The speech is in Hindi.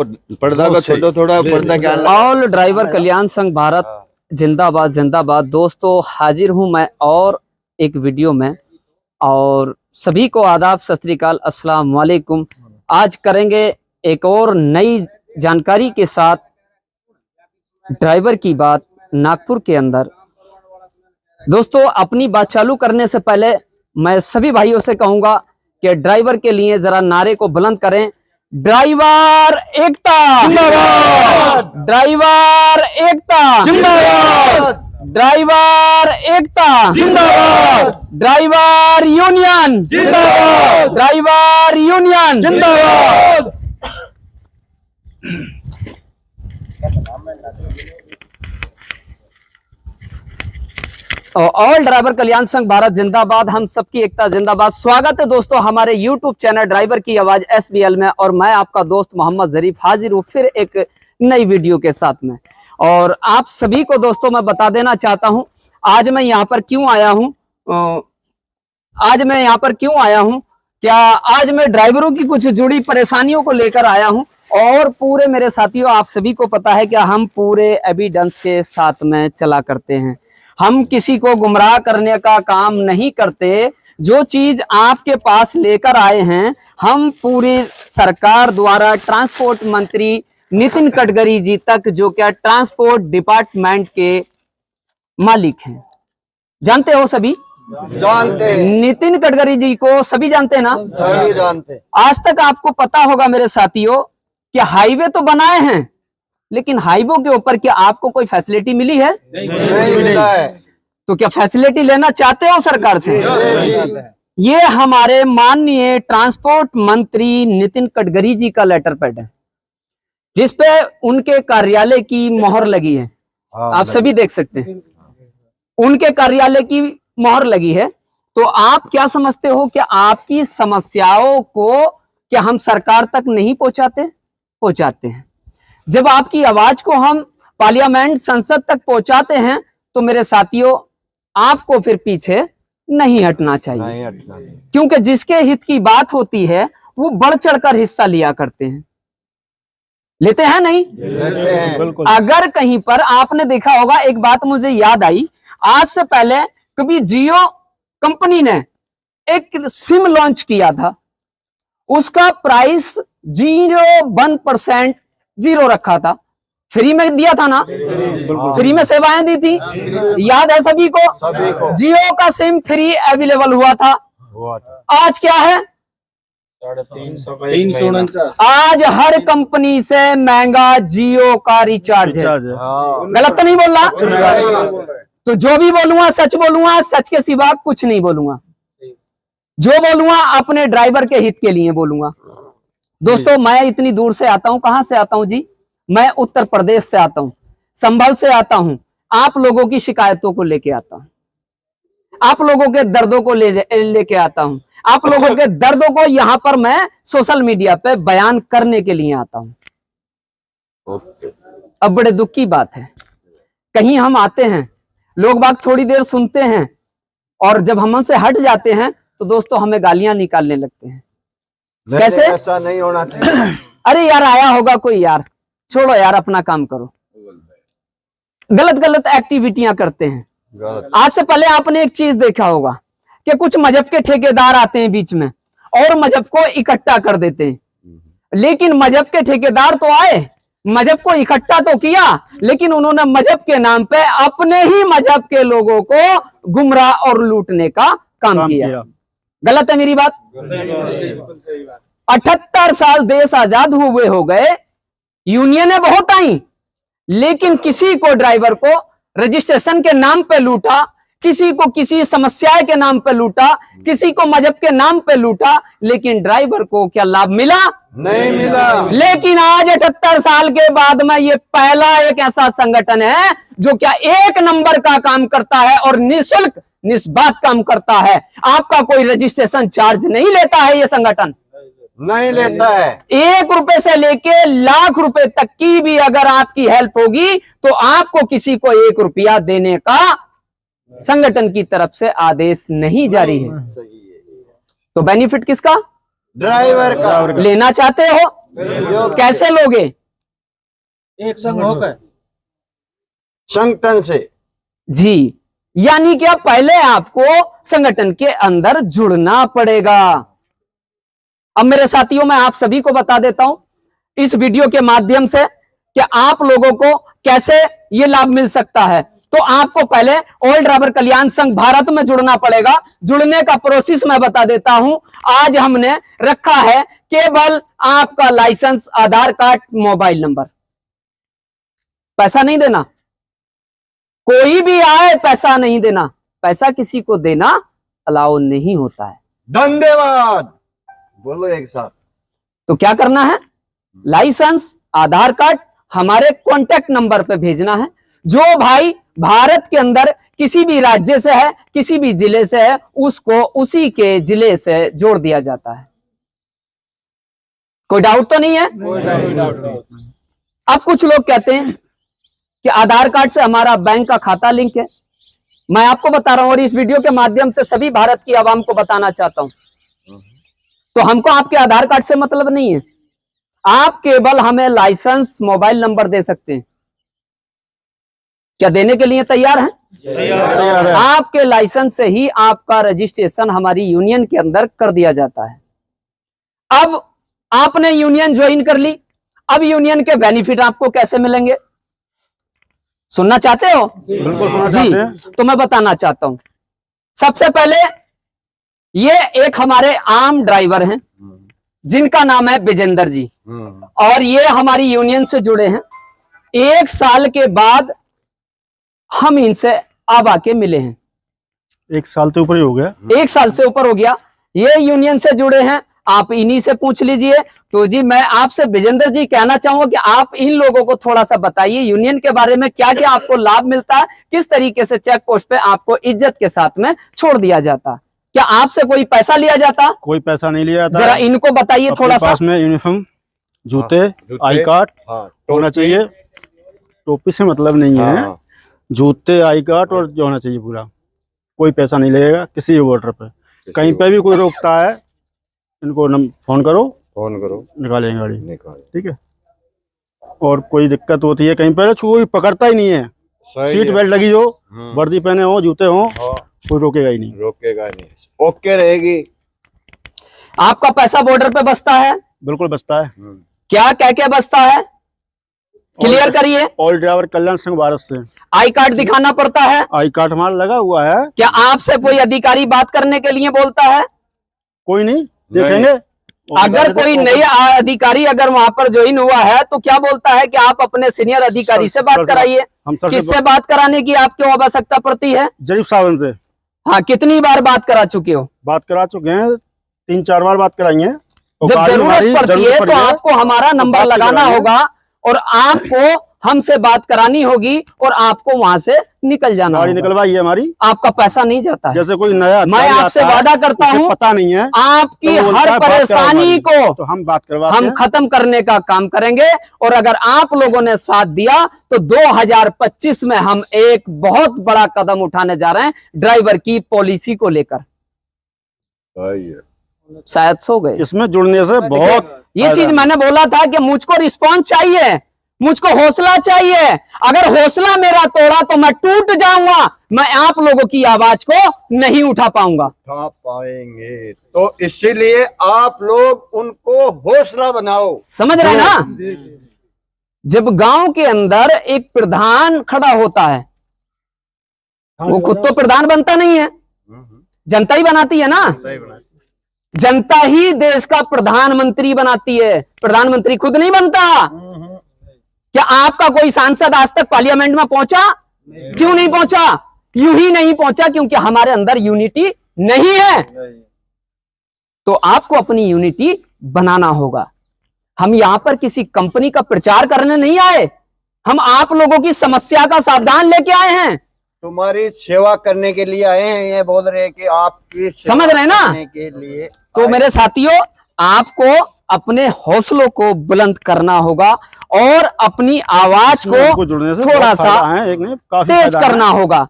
पर्दा को छोड़ो थोड़ा, पर्दा क्या ऑल ड्राइवर कल्याण संघ भारत जिंदाबाद जिंदाबाद। दोस्तों हाजिर हूं मैं और एक वीडियो में, और सभी को आदाब, सत श्री अकाल, अस्सलाम वालेकुम। आज करेंगे एक और नई जानकारी के साथ ड्राइवर की बात नागपुर के अंदर। दोस्तों अपनी बात चालू करने से पहले मैं सभी भाइयों से कहूंगा कि ड्राइवर के लिए जरा नारे को बुलंद करें। ड्राइवर एकता जिंदाबाद, ड्राइवर एकता जिंदाबाद, ड्राइवर एकता जिंदाबाद, ड्राइवर यूनियन जिंदाबाद, ड्राइवर यूनियन जिंदाबाद। ऑल ड्राइवर कल्याण संघ भारत जिंदाबाद, हम सबकी एकता जिंदाबाद। स्वागत है दोस्तों हमारे YouTube चैनल ड्राइवर की आवाज SBL में, और मैं आपका दोस्त मोहम्मद जरीफ हाजिर हूँ फिर एक नई वीडियो के साथ में। और आप सभी को दोस्तों मैं बता देना चाहता हूँ आज मैं यहाँ पर क्यों आया हूँ। क्या आज मैं ड्राइवरों की कुछ जुड़ी परेशानियों को लेकर आया हूँ। और पूरे मेरे साथियों, आप सभी को पता है कि हम पूरे एविडेंस के साथ में चला करते हैं। हम किसी को गुमराह करने का काम नहीं करते। जो चीज आपके पास लेकर आए हैं, हम पूरी सरकार द्वारा ट्रांसपोर्ट मंत्री नितिन गडकरी जी तक, जो क्या ट्रांसपोर्ट डिपार्टमेंट के मालिक हैं, जानते हो सभी? जानते हैं। नितिन गडकरी जी को सभी जानते हैं ना? सभी जानते हैं। आज तक आपको पता होगा मेरे साथियों कि हाईवे तो बनाए हैं, लेकिन हाईवे के ऊपर क्या आपको कोई फैसिलिटी मिली है? नहीं मिला है। तो क्या फैसिलिटी लेना चाहते हो सरकार से? ये हमारे माननीय ट्रांसपोर्ट मंत्री नितिन गडकरी जी का लेटर पैड है, जिसपे उनके कार्यालय की मोहर लगी है। आप सभी देख सकते हैं, उनके कार्यालय की मोहर लगी है। तो आप क्या समझते हो कि आपकी समस्याओं को क्या हम सरकार तक नहीं पहुंचाते हैं? जब आपकी आवाज को हम पार्लियामेंट संसद तक पहुंचाते हैं तो मेरे साथियों आपको फिर पीछे नहीं हटना चाहिए, क्योंकि जिसके हित की बात होती है वो बढ़ चढ़कर हिस्सा लिया करते हैं। लेते हैं नहीं? लेते हैं। अगर कहीं पर आपने देखा होगा, एक बात मुझे याद आई, आज से पहले कभी जियो कंपनी ने एक सिम लॉन्च किया था, उसका प्राइस 0.1% जीरो रखा था, फ्री में दिया था ना? फ्री में सेवाएं दी थी, याद है सभी को? जियो का सिम फ्री अवेलेबल हुआ था। आज क्या है? 349। आज हर कंपनी से महंगा जियो का रिचार्ज है। गलत तो नहीं बोल रहा? तो जो भी बोलूंगा सच बोलूंगा, सच के सिवा कुछ नहीं बोलूंगा। जो बोलूंगा अपने ड्राइवर के हित के लिए बोलूंगा। दोस्तों मैं इतनी दूर से आता हूं, कहां से आता हूं जी? मैं उत्तर प्रदेश से आता हूं, संभल से आता हूं। आप लोगों की शिकायतों को लेके आता हूं, आप लोगों के दर्दों को लेके आता हूं, आप लोगों के दर्दों को यहां पर मैं सोशल मीडिया पे बयान करने के लिए आता हूं। अब बड़े दुख की बात है, कहीं हम आते हैं, लोग बाग थोड़ी देर सुनते हैं, और जब हम हमसे हट जाते हैं तो दोस्तों हमें गालियां निकालने लगते हैं। कैसे? ऐसा नहीं होना चाहिए। अरे यार आया होगा कोई, यार छोड़ो यार, अपना काम करो। गलत गलत एक्टिविटियां करते हैं। आज से पहले आपने एक चीज देखा होगा कि कुछ मजहब के ठेकेदार आते हैं बीच में और मजहब को इकट्ठा कर देते हैं। लेकिन मजहब के ठेकेदार तो आए, मजहब को इकट्ठा तो किया, लेकिन उन्होंने मजहब के नाम पे अपने ही मजहब के लोगों को गुमराह और लूटने का काम किया। गलत है मेरी बात? 78 साल देश आजाद हुए हो गए, यूनियनें बहुत आई, लेकिन किसी को ड्राइवर को रजिस्ट्रेशन के नाम पे लूटा, किसी को किसी समस्या के नाम पे लूटा, किसी को मजहब के नाम पे लूटा, लेकिन ड्राइवर को क्या लाभ मिला? नहीं मिला। लेकिन आज 78 साल के बाद में ये पहला एक ऐसा संगठन है जो क्या एक नंबर का काम करता है और निःशुल्क निस्बात काम करता है। आपका कोई रजिस्ट्रेशन चार्ज नहीं लेता है, ये संगठन नहीं लेता है। 1 रुपए से लेके लाख रुपए तक की भी अगर आपकी हेल्प होगी तो आपको किसी को 1 रुपया देने का संगठन की तरफ से आदेश नहीं जारी है। तो बेनिफिट किसका? ड्राइवर का। लेना चाहते हो कैसे लोगे? एक संग होकर संगठन से। जी, यानी कि अब पहले आपको संगठन के अंदर जुड़ना पड़ेगा। अब मेरे साथियों, मैं आप सभी को बता देता हूं इस वीडियो के माध्यम से कि आप लोगों को कैसे ये लाभ मिल सकता है। तो आपको पहले ऑयल ड्राइवर कल्याण संघ भारत में जुड़ना पड़ेगा। जुड़ने का प्रोसेस मैं बता देता हूं। आज हमने रखा है केवल आपका लाइसेंस, आधार कार्ड, मोबाइल नंबर। पैसा नहीं देना, कोई भी आए पैसा नहीं देना। पैसा किसी को देना अलाउ नहीं होता है। धन्यवाद बोलो एक साथ। तो क्या करना है? लाइसेंस, आधार कार्ड हमारे कॉन्टेक्ट नंबर पे भेजना है। जो भाई भारत के अंदर किसी भी राज्य से है, किसी भी जिले से है, उसको उसी के जिले से जोड़ दिया जाता है। कोई डाउट तो नहीं है? अब कुछ लोग कहते हैं कि आधार कार्ड से हमारा बैंक का खाता लिंक है। मैं आपको बता रहा हूं और इस वीडियो के माध्यम से सभी भारत की आवाम को बताना चाहता हूं, तो हमको आपके आधार कार्ड से मतलब नहीं है। आप केवल हमें लाइसेंस, मोबाइल नंबर दे सकते हैं। क्या देने के लिए तैयार हैं? तैयार है। आपके लाइसेंस से ही आपका रजिस्ट्रेशन हमारी यूनियन के अंदर कर दिया जाता है। अब आपने यूनियन ज्वाइन कर ली। अब यूनियन के बेनिफिट आपको कैसे मिलेंगे? सुनना चाहते हो? बिल्कुल सुनना चाहते हैं। जी, तो मैं बताना चाहता हूं। सबसे पहले ये एक हमारे आम ड्राइवर हैं जिनका नाम है विजेंद्र जी, और ये हमारी यूनियन से जुड़े हैं। 1 साल के बाद हम इनसे अब आके मिले हैं। 1 साल से ऊपर ही हो गया। 1 साल से ऊपर हो गया। ये यूनियन से जुड़े हैं, आप इन्हीं से पूछ लीजिए। तो जी, मैं आपसे विजेंद्र जी कहना चाहूंगा कि आप इन लोगों को थोड़ा सा बताइए यूनियन के बारे में, क्या क्या आपको लाभ मिलता है, किस तरीके से चेक पोस्ट पे आपको इज्जत के साथ में छोड़ दिया जाता। क्या आपसे कोई पैसा लिया जाता? कोई पैसा नहीं लिया जाता। जरा इनको बताइए थोड़ा सा। पास में यूनिफॉर्म, जूते, आई कार्ड होना चाहिए। टोपी से मतलब नहीं है, जूते, आई कार्ड और जो होना चाहिए पूरा। कोई पैसा नहीं लगेगा किसी भी बॉर्डर पे। कहीं पे भी कोई रोकता है, इनको फोन करो, निकालेंगे गाड़ी। ठीक है। और कोई दिक्कत होती है कहीं पर, कोई पकड़ता ही नहीं है। सीट बेल्ट लगी हो, वर्दी पहने हो, जूते हो, कोई रोकेगा ही नहीं। ओके रहेगी। आपका पैसा बॉर्डर पे बचता है? बिल्कुल बचता है। क्या क्या बचता है? क्लियर करिए। ऑयल ड्राइवर कल्याण संघ भारत से आई कार्ड दिखाना पड़ता है। आई कार्ड हमारा लगा हुआ है। क्या आपसे कोई अधिकारी बात करने के लिए बोलता है? कोई नहीं, देखेंगे। अगर कोई नया अधिकारी अगर वहां पर ज्वाइन हुआ है तो क्या बोलता है कि आप अपने सीनियर अधिकारी से बात कराइए। किससे बात कराने की आपको आवश्यकता पड़ती है? जरीफ साहब से। हाँ, कितनी बार बात करा चुके हो? बात करा चुके हैं, 3-4 बार बात कराई है। जब जरूरत पड़ती है तो आपको हमारा नंबर लगाना होगा और आपको हमसे बात करानी होगी और आपको वहां से निकल जाना होगा। निकलवाई है हमारी। आपका पैसा नहीं जाता है। जैसे कोई नया मैं आपसे वादा करता हूं, पता नहीं है आपकी तो हर परेशानी को तो हम बात करवाते हम हैं। खत्म करने का काम करेंगे। और अगर आप लोगों ने साथ दिया तो 2025 में हम एक बहुत बड़ा कदम उठाने जा रहे हैं ड्राइवर की पॉलिसी को लेकर। शायद सो गए। इसमें जुड़ने से बहुत ये चीज मैंने बोला था कि मुझको रिस्पॉन्स चाहिए, मुझको हौसला चाहिए। अगर हौसला मेरा तोड़ा तो मैं टूट जाऊंगा, मैं आप लोगों की आवाज को नहीं उठा पाऊंगा। उठा पाएंगे तो इसीलिए आप लोग उनको हौसला बनाओ। समझ रहे हैं ना? जब गांव के अंदर एक प्रधान खड़ा होता है, वो खुद तो प्रधान बनता नहीं है, जनता ही बनाती है ना। जनता ही देश का प्रधानमंत्री बनाती है, प्रधानमंत्री खुद नहीं बनता। क्या आपका कोई सांसद आज तक पार्लियामेंट में पहुंचा? क्यों नहीं पहुंचा? यूं ही नहीं पहुंचा क्योंकि हमारे अंदर यूनिटी नहीं है। तो आपको अपनी यूनिटी बनाना होगा। हम यहां पर किसी कंपनी का प्रचार करने नहीं आए, हम आप लोगों की समस्या का सावधान लेके आए हैं। तुम्हारी सेवा करने के लिए आए हैं। ये बोल रहे हैं कि आपकी सेवा समझ रहे हैं ना? करने के लिए तो मेरे साथियों, आपको अपने हौसलों को बुलंद करना होगा और अपनी आवाज को जुड़ने से थोड़ा बहुत सा फायदा है, एक नहीं, काफी तेज फायदा है। करना होगा।